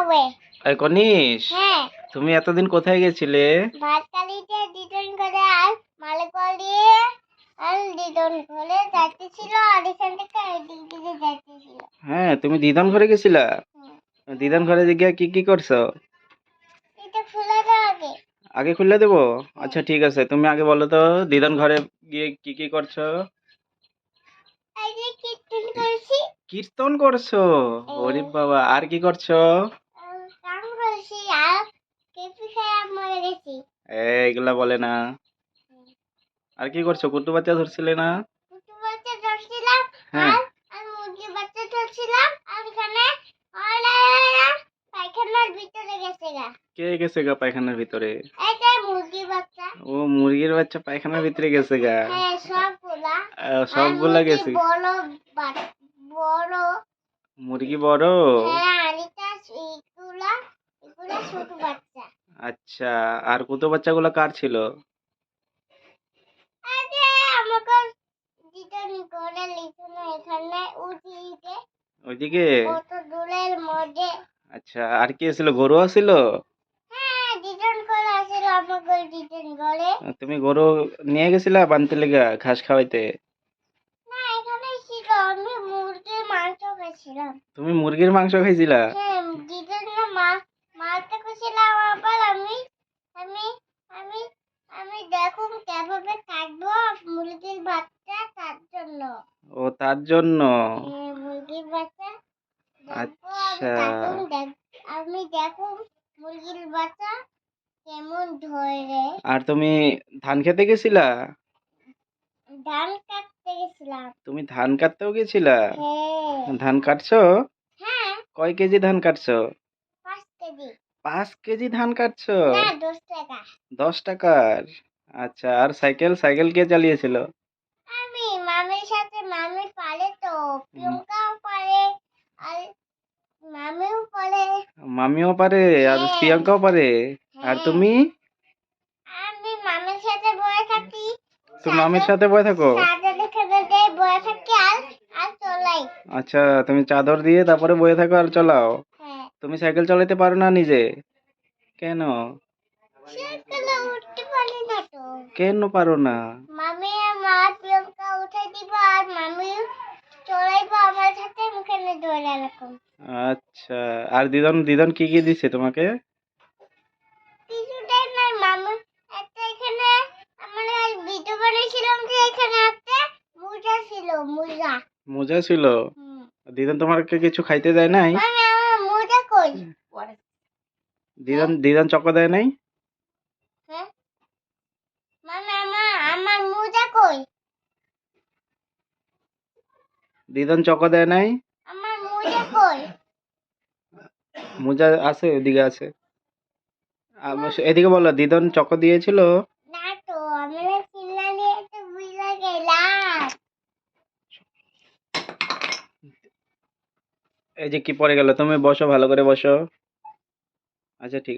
হবে। এই কনিস, হ্যাঁ, তুমি এতদিন কোথায় গেছিলে? ভাতকালিতে দিদন করে আর মালিকল দিয়ে আর দিদন করে যাইতেছিল আর এখান থেকে এদিক দিকে যাইতেছিল। হ্যাঁ, তুমি দিদান ঘরে গেছিলা? দিদান ঘরে গিয়ে কি কি করছো? এটা খুলে দাও আগে। আগে খুলে দেবো? আচ্ছা ঠিক আছে, তুমি আগে বলো তো দিদান ঘরে গিয়ে কি কি করছো? এই যে কীর্তন করছি, কীর্তন করছো? ওরে বাবা, আর কি করছো? গান করছি আর কেপি খেয়ে মরে গেছি। এগুলা বলে না। আর কি করছো? কুট্টু বাচ্চা ধরছিলে না? কুটু বাচ্চা ধরছিলাম হ্যাঁ। আর মুরগি বাচ্চা ধরছিলাম আর এখানে পায়খানার ভিতরে গেছে গা। কে গেছে গা পায়খানার ভিতরে? এইটাই মুরগি বাচ্চা। ও, মুরগির বাচ্চা পায়খানার ভিতরে গেছে গা। হ্যাঁ, সবগুলা। আর সবগুলা মুরগি গেছে। বড় বড়। মুরগি বড়? হ্যাঁ, আর এগুলা এগুলা ছোট বাচ্চা। আচ্ছা, আর কুতো বাচ্চাগুলো কার ছিল? আরে আমাকে দিদন করে লিখুন এখানে ওদিকে ওইদিকে? কত দূরের মধ্যে। আচ্ছা, আর কি ছিল? গরু ছিল? হ্যাঁ, দিদন করে আসলে আমাকে দিদন করে। তুমি গরু নিয়ে গেছিলা বানতে লেগা ঘাস খাওয়াইতে? না, এখানে ছিল আমি মুরগির মাংস খেয়েছিলাম। তুমি মুরগির মাংস খাইছিলা? হ্যাঁ, দিদন না মারতে গেছিলাম আবার আমি আমি আমি আমি দেখুন কিভাবে কাটবো মুরগির বাচ্চা তার জন্য। ও, তার জন্য। হ্যাঁ, মুরগির বাচ্চা দেখবো আচ্ছা, আমি দেখুন মুরগির বাচ্চা কেমন ধরে। আর তুমি ধান খেতে গেছিলা? ধান কাটতে গেছিলাম। তুমি ধান কাটতেও গেছিলা? হ্যাঁ। ধান কাটছো? হ্যাঁ, কয় কেজি ধান কাটছো? 5 কেজি। 5 কেজি ধান কাটছো? না, 10 টাকা। 10 টাকার? আচ্ছা, আর সাইকেল সাইকেল কে চালিয়েছিল? আমি মামির সাথে মামি পারে তো প্রিয়ঙ্কাও পারে আর মামিও পারে। মামিও পারে আর হ্যাঁ। প্রিয়াঙ্কাও পারে। আর হ্যাঁ। তুমি? আমি মামির সাথে বয়ে থাকি। তুমি মামির সাথে বয়ে থাকো? চাদর দেখে বয়ে থাকি আর চলাই। আচ্ছা, তুমি চাদর দিয়ে তারপরে বয়ে থাকো আর চালাও? হ্যাঁ। তুমি সাইকেল চালাতে পারো না নিজে? কেন? সাইকেলে উঠতে পারি না তো। কেন পারো না? মামি আর মা প্রিয়ঙ্কা উঠে দিব আর মামি চলাইবো আমার সাথে মুখে ধরে রাখুন। আচ্ছা, আর দিদন দিদন কি কি দিছে তোমাকে? কিছুটাই নাই মামি একটা এখানে আমরা ভিডিও বানিয়েছিলাম যে এখানে একটা মোজা ছিল মোজা। মোজা ছিল? দিদন তোমাকে কিছু খাইতে দেয় নাই? মামি আমার মোজা কই? দিদন দিদন চকো দেয় নাই? হ্যাঁ, মামি আমার মোজা কই? দিদন চকো দেয় নাই? আমার মোজা কই? মোজা আছে, ওদিকে আছে। এদিকে বলো, দিদন চকো দিয়েছিল? না তো, আমরা চিল্লা নিয়ে তো বুঝা গেলাম। এই যে কি পড়ে গেল, তুমি বসো, ভালো করে বসো। আচ্ছা ঠিক আছে।